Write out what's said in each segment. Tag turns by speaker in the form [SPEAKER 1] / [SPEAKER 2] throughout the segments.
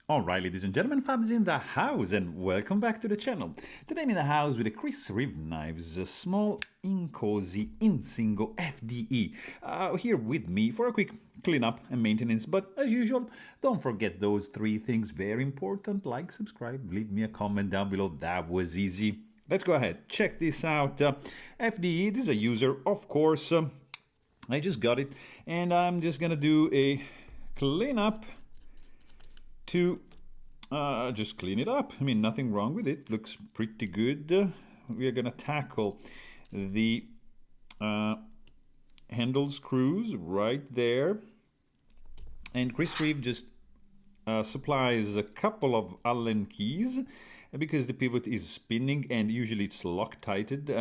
[SPEAKER 1] Alright, ladies and gentlemen, Fab's in the house, and welcome back to the channel. Today I'm in the house with a Chris Reeve knives, a small Inkosi FDE, here with me for a quick cleanup and maintenance. But as usual, don't forget those three things, very important: like, subscribe, leave me a comment down below. That was easy. Let's go ahead, check this out. FDE, this is a user, of course. I just got it, and I'm just gonna do a cleanup to just clean it up. I mean, nothing wrong with it. Looks pretty good. We are gonna tackle the handle screws right there. And Chris Reeve just supplies a couple of Allen keys because the pivot is spinning and usually it's Loctited.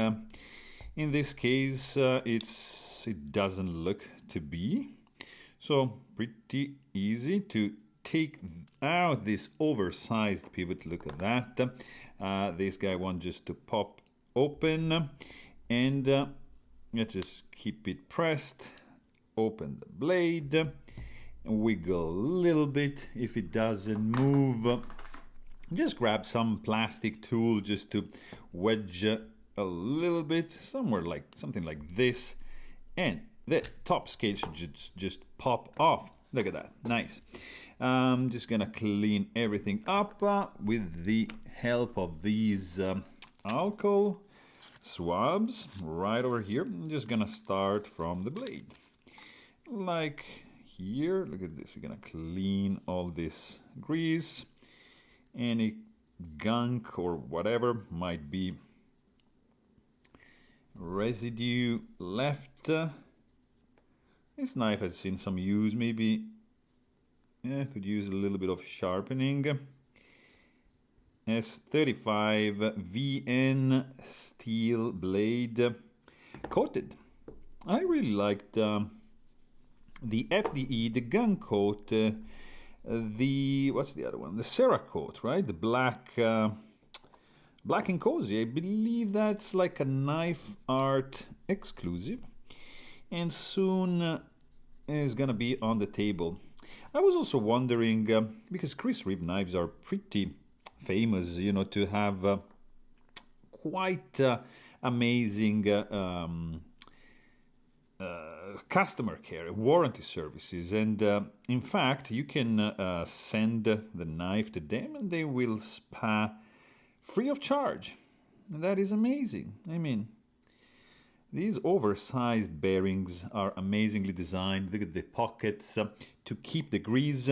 [SPEAKER 1] In this case, it doesn't look to be. So pretty easy to take out this oversized pivot. Look at that. This guy wants just to pop open, and let's just keep it pressed. Open the blade, wiggle a little bit. If it doesn't move, just grab some plastic tool just to wedge a little bit, something like this, and the top scale should just pop off. Look at that, nice. I'm just gonna clean everything up with the help of these alcohol swabs right over here. I'm just gonna start from the blade, like here. Look at this. We're gonna clean all this grease, any gunk or whatever might be residue left. This knife has seen some use, maybe could use a little bit of sharpening. S35 VN steel blade, coated. I really liked the FDE, the gun coat, what's the other one? The Cerakote, right? The black Inkosi. I believe that's like a knife art exclusive, and soon is gonna be on the table. I was also wondering, because Chris Reeve knives are pretty famous, you know, to have quite amazing customer care, warranty services, and in fact, you can send the knife to them and they will spa free of charge. And that is amazing. I mean, these oversized bearings are amazingly designed. Look at the pockets to keep the grease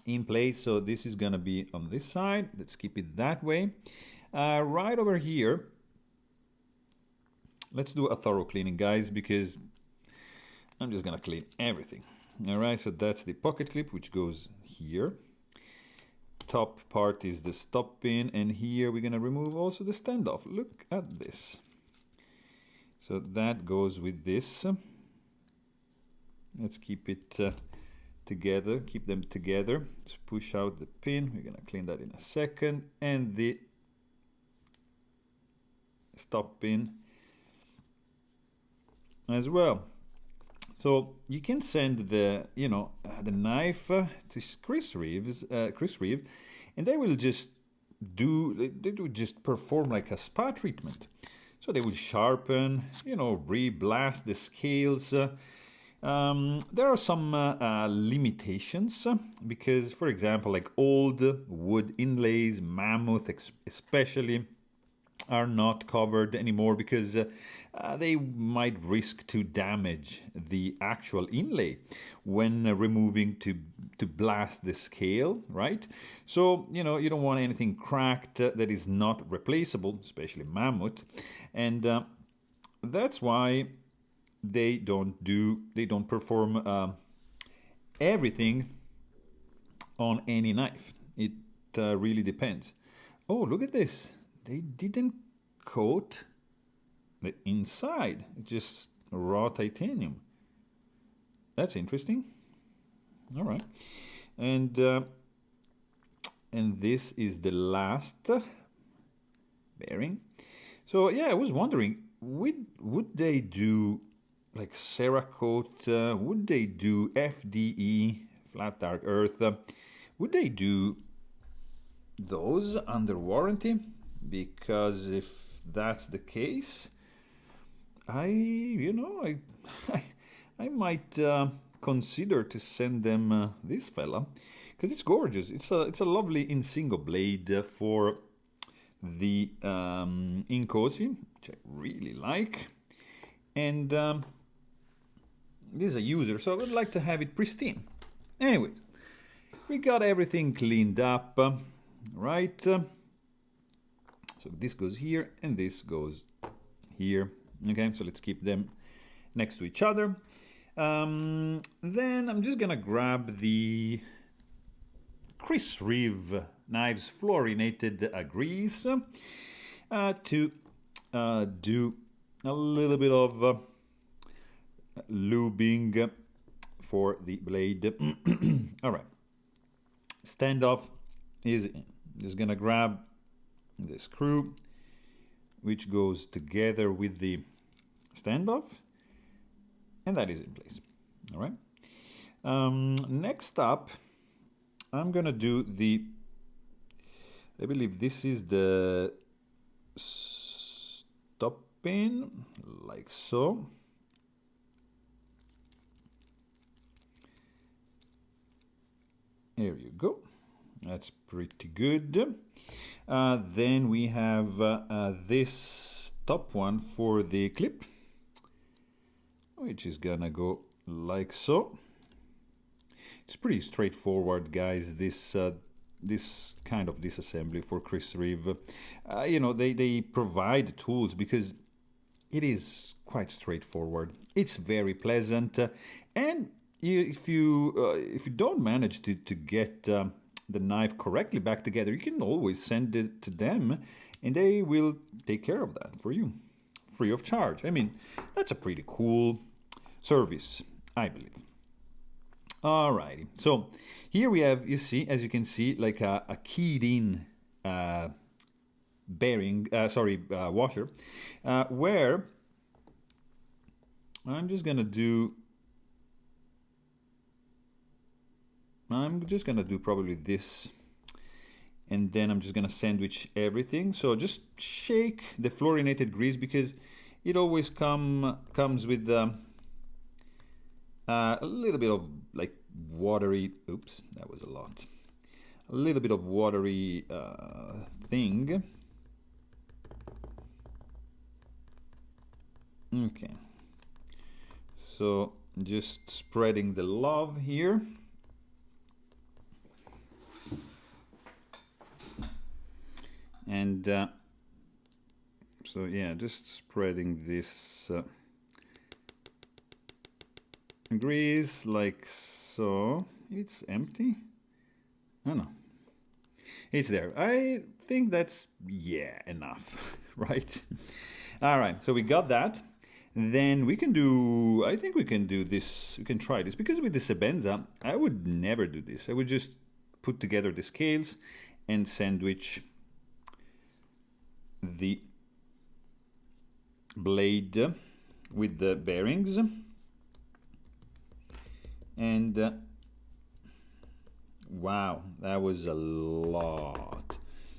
[SPEAKER 1] in place. So this is gonna be on this side. Let's keep it that way. Right over here, let's do a thorough cleaning, guys, because I'm just gonna clean everything. All right, so that's the pocket clip, which goes here. Top part is the stop pin, and here we're gonna remove also the standoff. Look at this. So that goes with this. Let's keep it together, keep them together. Let's push out the pin. We're gonna clean that in a second. And the stop pin as well. So you can send the, the knife to Chris Reeve, and they will just perform like a spa treatment. So they will sharpen, re-blast the scales. There are some limitations because, for example, like old wood inlays, mammoth especially, are not covered anymore because they might risk to damage the actual inlay when removing to blast the scale, right? So, you don't want anything cracked that is not replaceable, especially mammoth. And that's why they don't perform everything on any knife. It really depends. Oh, look at this. They didn't coat the inside. It's just raw titanium. That's interesting. All right. And this is the last bearing. So yeah, I was wondering, would they do like Cerakote? Would they do FDE, flat dark earth? Would they do those under warranty? Because if that's the case, I I might consider to send them this fella, because it's gorgeous. It's a lovely Insingo blade for the Inkosi, which I really like, and this is a user, so I would like to have it pristine. Anyway, we got everything cleaned up, right? So this goes here and this goes here. Okay, so let's keep them next to each other. Then I'm just gonna grab the Chris Reeve Knives Fluorinated Grease to do a little bit of lubing for the blade. All right, standoff is in. Just gonna grab the screw which goes together with the standoff, and that is in place. All right, next up I'm gonna do the, I believe this is the stop pin, like so. There you go. That's pretty good. Then we have this top one for the clip, which is gonna go like so. It's pretty straightforward, guys, this this kind of disassembly for Chris Reeve. You know, they provide tools because it is quite straightforward. It's very pleasant, and if you don't manage to get the knife correctly back together, you can always send it to them and they will take care of that for you, free of charge. I mean, that's a pretty cool service, I believe. Alrighty, so here we have, you see, as you can see, like a keyed in bearing, washer, where I'm just gonna do probably this, and then I'm just gonna sandwich everything. So just shake the fluorinated grease because it always comes with a little bit of like watery, oops, that was a lot, a little bit of watery thing. Okay, so just spreading the love here. And so yeah, just spreading this grease like so. It's empty. Oh no, it's there. I think that's, yeah, enough, right? All right, so we got that. Then we can do, I think we can do this, we can try this, because with the Sebenza, I would never do this. I would just put together the scales and sandwich the blade with the bearings, and wow, that was a lot.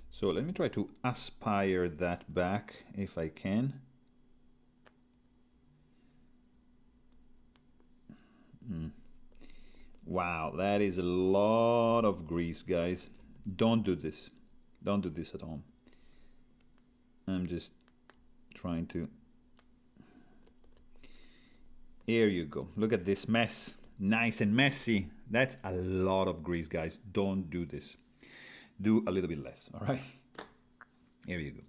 [SPEAKER 1] So let me try to aspire that back if I can. Wow, that is a lot of grease, guys. Don't do this. Don't do this at home. I'm just trying to, here you go. Look at this mess, nice and messy. That's a lot of grease, guys. Don't do this. Do a little bit less, all right? Here you go.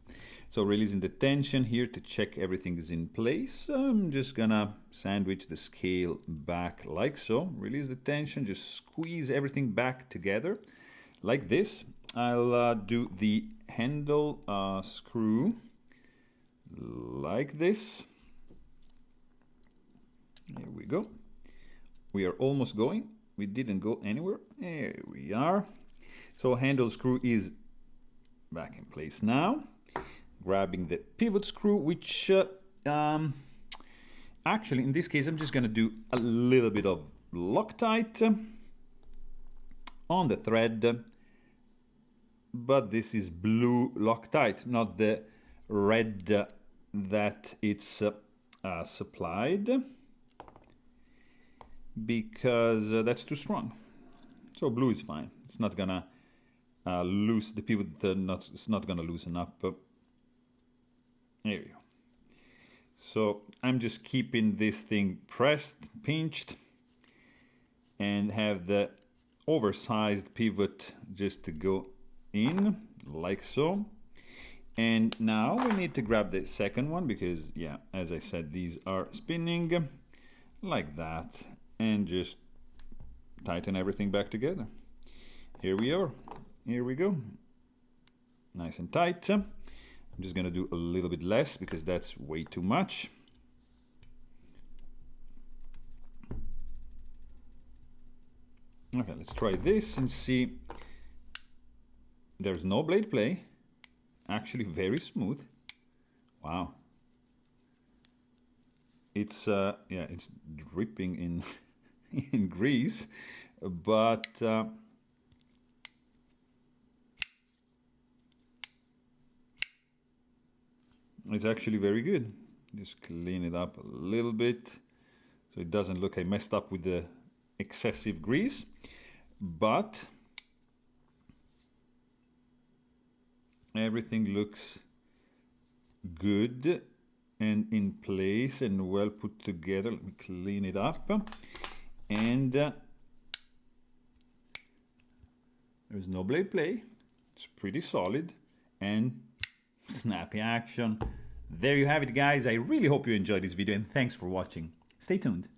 [SPEAKER 1] So releasing the tension here to check everything is in place. I'm just gonna sandwich the scale back like so. Release the tension, just squeeze everything back together like this. I'll do the handle screw like this. Here we go. We are almost going. We didn't go anywhere. Here we are. So handle screw is back in place now. Grabbing the pivot screw, which actually in this case I'm just going to do a little bit of Loctite on the thread, but this is blue Loctite, not the red that it's supplied, because that's too strong. So blue is fine. It's not gonna loose the pivot. It's not gonna loosen up. There you go. So I'm just keeping this thing pressed, pinched, and have the oversized pivot just to go in like so. And now we need to grab the second one because, yeah, as I said, these are spinning like that, and just tighten everything back together. Here we are. Here we go. Nice and tight. I'm just gonna do a little bit less because that's way too much. Okay, let's try this and see. There's no blade play. Actually very smooth. Wow. It's yeah, it's dripping in in grease, but it's actually very good. Just clean it up a little bit so it doesn't look I messed up with the excessive grease, but everything looks good and in place and well put together. Let me clean it up, and there's no blade play. It's pretty solid and snappy action. There you have it, guys. I really hope you enjoyed this video, and thanks for watching. Stay tuned.